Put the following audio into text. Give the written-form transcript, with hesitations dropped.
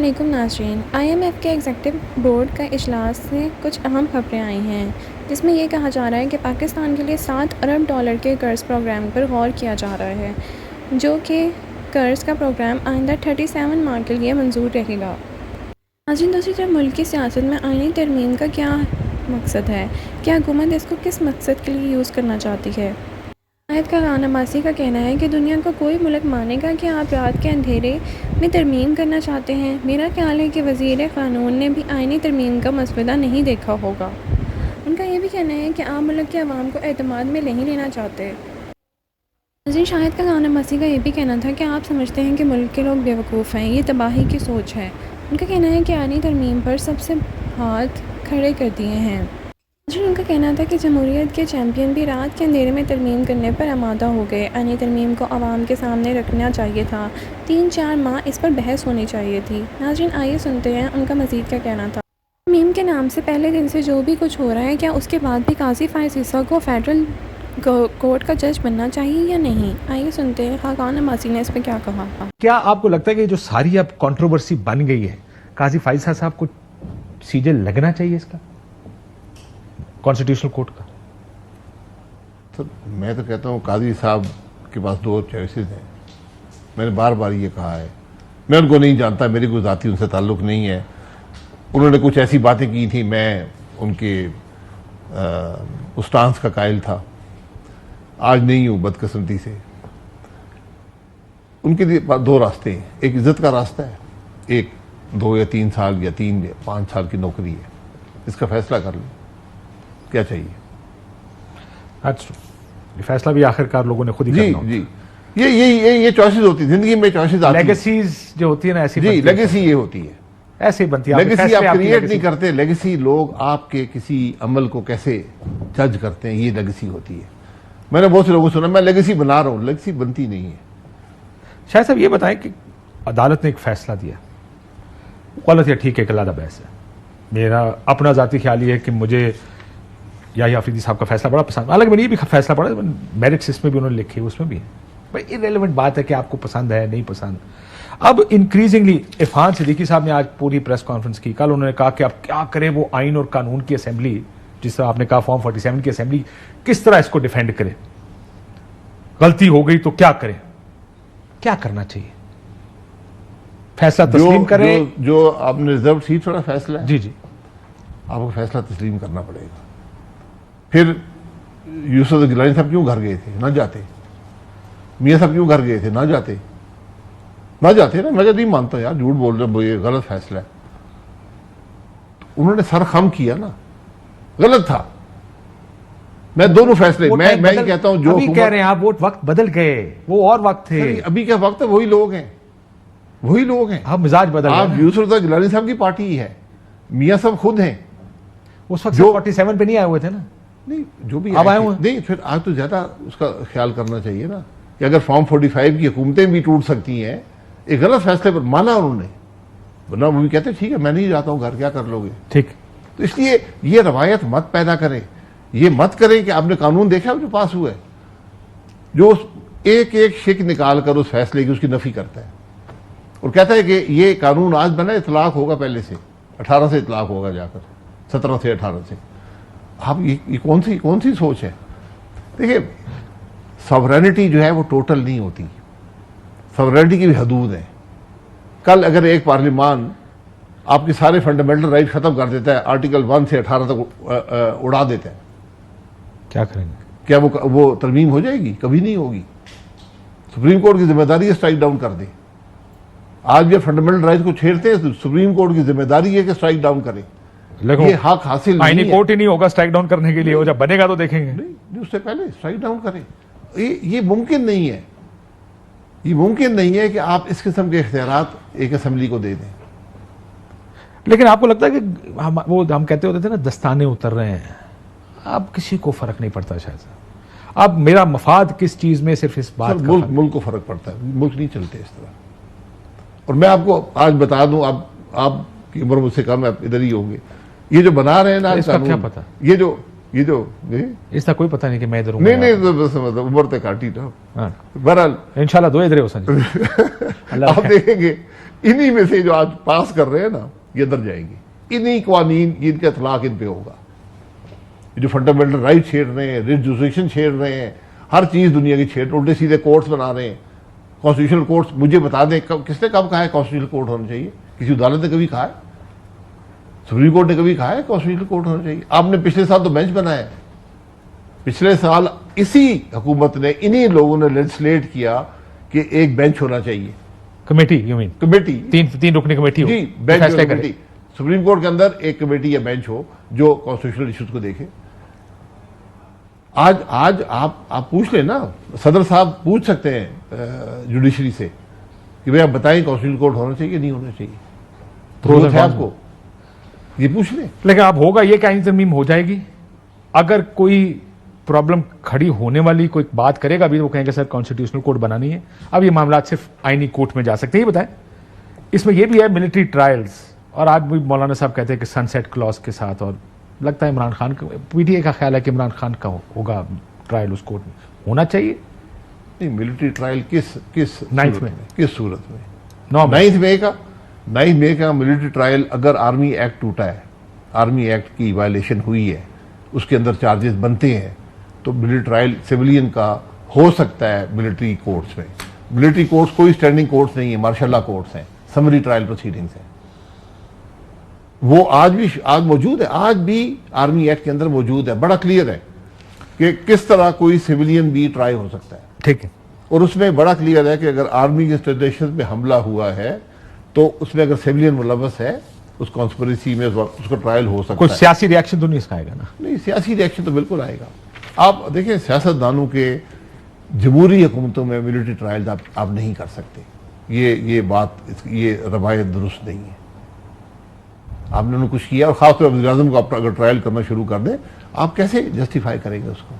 अस्सलामुअलैकुम नाज़रीन। IMF के एग्ज़ेक्टिव बोर्ड का इजलास से कुछ अहम खबरें आई हैं, जिसमें ये कहा जा रहा है कि पाकिस्तान के लिए $7 अरब के कर्ज़ प्रोग्राम पर गौर किया जा रहा है, जो कि कर्ज़ का प्रोग्राम आइंदा 37 माह के लिए मंजूर रहेगा। नाज़रीन, दूसरी तरफ मुल्क की सियासत में आईनी तरमीम का क्या मकसद है? क्या हुकूमत इसको किस मकसद के लिए यूज़ करना चाहती है? आयत का खान अब्बासी का कहना है कि दुनिया को कोई मुल्क मानेगा कि आप रात के अंधेरे में तरमीम करना चाहते हैं। मेरा ख्याल है कि वज़ीर क़ानून ने भी आईनी तरमीम का मसवदा नहीं देखा होगा। उनका ये भी कहना है कि आप मुल्क के अवाम को एतमाद में नहीं लेना चाहते। नाज़रीन, शाहिद का खान अब्बासी का ये भी कहना था कि आप समझते हैं कि मुल्क के लोग बेवकूफ़ हैं, ये तबाही की सोच है। उनका कहना है कि आईनी तरमीम पर सबसे हाथ खड़े कर दिए हैं। उनका कहना था कि जमहूरियत के चैम्पियन भी रात के अंधेरे में तरमीम करने पर आमादा हो गए। आईनी तरमीम को आवाम के सामने रखना चाहिए था। 3-4 माह इस पर बहस होनी चाहिए थी। नाज़रीन, आइए सुनते हैं उनका मज़ीद क्या कहना था। तरमीम के नाम से पहले दिन से जो भी कुछ हो रहा है, क्या उसके बाद भी काजी फ़ाइज़ ईसा को फेडरल कोर्ट का जज बनना चाहिए या नहीं? आइए सुनते हैं खान अब्बासी ने इस पर क्या कहा। क्या आपको लगता है कि जो सारी अब कंट्रोवर्सी बन गई है, काजी फ़ाइज़ साहब को सीजे लगना चाहिए इसका कॉन्स्टिट्यूशनल कोर्ट का? तो मैं तो कहता हूँ काजी साहब के पास दो चॉइसेस हैं। मैंने बार बार ये कहा है, मैं उनको नहीं जानता, मेरी कोई ज़ाती उनसे ताल्लुक़ नहीं है। उन्होंने कुछ ऐसी बातें की थी, मैं उनके उस स्टांस का कायल था, आज नहीं हूँ बदकिस्मती से। उनके लिए दो रास्ते हैं, एक इज़्ज़त का रास्ता है, एक 2 या 3 साल या 3 या 5 साल की नौकरी है। इसका फैसला कर लो क्या चाहिए। ये फैसला भी आखिरकार लोगों ने खुद ही करना होता है। जी, ये चॉइसेस होती है जिंदगी में, चॉइसेस आती है। लेगेसीज जो होती है ना, ऐसी जी, लेगेसी ये होती है, ऐसे ही बनती है। लेगेसी आप क्रिएट नहीं करते, लेगेसी लोग आपके किसी अमल को कैसे जज करते हैं, ये लेगेसी होती है। मैंने बहुत से लोगों से सुना मैं लेगेसी बना रहा हूं, लेगेसी बनती नहीं है। शायद साहब ये बताएं कि अदालत ने एक फैसला दिया, गलत या ठीक है, अलग बहस है। मेरा अपना जाती ख्याल ये है कि मुझे या आफरीदी साहब का फैसला बड़ा पसंद, हालांकि मैंने ये भी फैसला पढ़ा, मेरिट्स इसमें भी उन्होंने लिखे, उसमें भी है भाई इररेलेवेंट बात है कि आपको पसंद है नहीं पसंद। अब इंक्रीजिंगली इरफान सिद्दीकी साहब ने आज पूरी प्रेस कॉन्फ्रेंस की, कल उन्होंने कहा कि अब क्या करें वो आइन और कानून की असेंबली, जिस तरह आपने कहा फॉर्म 47 की असेंबली, किस तरह इसको डिफेंड करे, गलती हो गई तो क्या करें, क्या करना चाहिए, फैसला तस्लीम करें? जो आपने रिजर्व सीट वाला फैसला है, जी आपको फैसला तस्लीम करना पड़ेगा। फिर यूसुफ गिलानी साहब क्यों घर गए थे, ना जाते। मियां साहब क्यों घर गए थे, ना जाते ना। मैं नहीं मानता यार, झूठ बोल रहे, ये गलत फैसला है। तो उन्होंने सर खम किया ना, गलत था। मैं दोनों फैसले, मैं ही कहता हूं जो अभी कह रहे हैं आप, वो वक्त बदल गए, वो और वक्त थे। अभी क्या वक्त है, वही लोग हैं। अब मिजाज बदल गए। आप यूसुफ गिलानी साहब की पार्टी ही है, मियां साहब खुद हैं। उस वक्त 47 पे नहीं आए हुए थे ना। नहीं, जो भी अब आए हुए नहीं, फिर आज तो ज्यादा उसका ख्याल करना चाहिए ना, कि अगर फॉर्म 45 की हुकूमतें भी टूट सकती हैं, एक गलत फैसले पर माना उन्होंने, वरना वो भी कहते ठीक है मैं नहीं जाता हूं घर, क्या कर लोगे, ठीक। तो इसलिए ये रवायत मत पैदा करें, ये मत करें कि आपने कानून देखा जो पास हुआ है, जो एक एक शिक निकाल कर उस फैसले की उसकी नफी करता है और कहता है कि ये कानून आज बना, इतलाक होगा पहले से, 18 से इतलाक होगा जाकर, 17 से 18 से। आप ये कौन सी सोच है? देखिए, सॉवरेनिटी जो है वो टोटल नहीं होती, सॉवरेनिटी की भी हदूद है। कल अगर एक पार्लियामान आपके सारे फंडामेंटल राइट खत्म कर देता है, आर्टिकल 1 से 18 तक उड़ा देता है, क्या करेंगे? क्या वो तरमीम हो जाएगी? कभी नहीं होगी। सुप्रीम कोर्ट की जिम्मेदारी है स्ट्राइक डाउन कर दे। आज ये फंडामेंटल राइट को छेड़ते हैं, तो सुप्रीम कोर्ट की जिम्मेदारी है कि स्ट्राइक डाउन करें। ये हक हासिल नहीं है। कोर्ट ही नहीं होगा स्ट्राइक डाउन करने के लिए, वो जब बनेगा तो देखेंगे। नहीं, उससे पहले स्ट्राइक डाउन करें। ये मुमकिन नहीं है, ये मुमकिन नहीं है कि आप इस किस्म के इख्तियारात एक असेंबली को दे दें। लेकिन आपको लगता है कि हम कहते होते थे ना, दस्ताने उतर रहे हैं, अब किसी को फर्क नहीं पड़ता शायद। अब मेरा मफाद किस चीज में, सिर्फ इस बात का मुल्क को फर्क पड़ता है, मुल्क नहीं चलते इस तरह। और मैं आपको आज बता दूं, आपकी उम्र मुझसे कम है, इधर ही होंगे, ये जो बना रहे हैं ना, इसका क्या पता? ये जो इसका कोई पता नहीं कि मैं इधर हूं। नहीं, तो बस मतलब उम्र तक काटी ना। बहरहाल इंशाल्लाह दो इधर हो संजय। आप देखेंगे इन्हीं में से जो आज पास कर रहे हैं ना, ये अंदर जाएंगे। इन्हीं कानून, इनका इतलाक इन पे होगा। जो फंडामेंटल राइट छेड़ रहे हैं, रिट जुडिक्शन छेड़ रहे हैं, हर चीज दुनिया की छेड़, उल्टे सीधे कोर्ट्स बना रहे हैं। कॉन्स्टिट्यूशनल कोर्ट्स, मुझे बता दें किसने कब कहा है कॉन्स्टिट्यूशनल कोर्ट होना चाहिए? किसी अदालत ने कभी कहा है? सुप्रीम कोर्ट ने कभी कहा है कॉन्स्टिट्यूशनल कोर्ट होना चाहिए? आपने पिछले साल तो बेंच बनाया, पिछले साल इसी हुकूमत ने, इन्हीं लोगों ने लेजिस्लेट किया कि एक बेंच होना चाहिए। कमेटी, यू मीन कमेटी, तीन रुकनी कमेटी हो, जी, बेंच फैसले कमेटी। करे। सुप्रीम कोर्ट के अंदर एक कमेटी या बेंच हो जो कॉन्स्टिट्यूशनल इश्यूज को देखे। आज आप पूछ लें ना, सदर साहब पूछ सकते हैं जुडिशरी से कि भाई आप बताएं कॉन्स्टिट्यूशनल कोर्ट होना चाहिए नहीं होना चाहिए, Pros and है cons आपको, ये पूछ लें। लेकिन अब होगा ये कि आइन तरमीम हो जाएगी। अगर कोई प्रॉब्लम खड़ी होने वाली कोई बात करेगा अभी, वो कहेंगे सर कॉन्स्टिट्यूशनल कोर्ट बनानी है। अब ये मामला सिर्फ आईनी कोर्ट में जा सकते हैं। ये बताएं, इसमें ये भी है मिलिट्री ट्रायल्स, और आज भी मौलाना साहब कहते हैं कि सनसेट क्लॉज के साथ, और लगता है इमरान खान का, पीटीए का ख्याल है कि इमरान खान का होगा ट्रायल उस कोर्ट में, होना चाहिए। नहीं, मिलिट्री ट्रायल किस नाइन्थ सूरत में, किस सूरत में? 9 मई का मिलिट्री ट्रायल, अगर आर्मी एक्ट टूटा है, आर्मी एक्ट की वायलेशन हुई है, उसके अंदर चार्जेस बनते हैं, तो मिलिट्री ट्रायल सिविलियन का हो सकता है मिलिट्री कोर्ट्स में। मिलिट्री कोर्ट्स कोई स्टैंडिंग कोर्ट्स नहीं है, मार्शल लॉ कोर्ट्स हैं, समरी ट्रायल प्रोसीडिंग्स हैं। वो आज मौजूद है, आज भी आर्मी एक्ट के अंदर मौजूद है। बड़ा क्लियर है कि किस तरह कोई सिविलियन भी ट्राई हो सकता है। ठीक है, और उसमें बड़ा क्लियर है कि अगर आर्मी के इंस्टॉलेशन पे हमला हुआ है तो उसमें अगर सिविलियन मुलव्वस है, उस कॉन्स्पिरेसी में उसका ट्रायल हो सकता कोई है। सियासी रिएक्शन तो नहीं इसका आएगा ना? नहीं, सियासी रिएक्शन तो बिल्कुल आएगा। आप देखिए, सियासतदानों के जमहूरी हुकूमतों में मिलिट्री ट्रायल आप नहीं कर सकते। ये रवायत दुरुस्त नहीं है। आपने उन्होंने कुछ किया, और खासतौर पर वज़ीर-ए-आज़म को आप अगर ट्रायल करना शुरू कर दें, आप कैसे जस्टिफाई करेंगे उसको?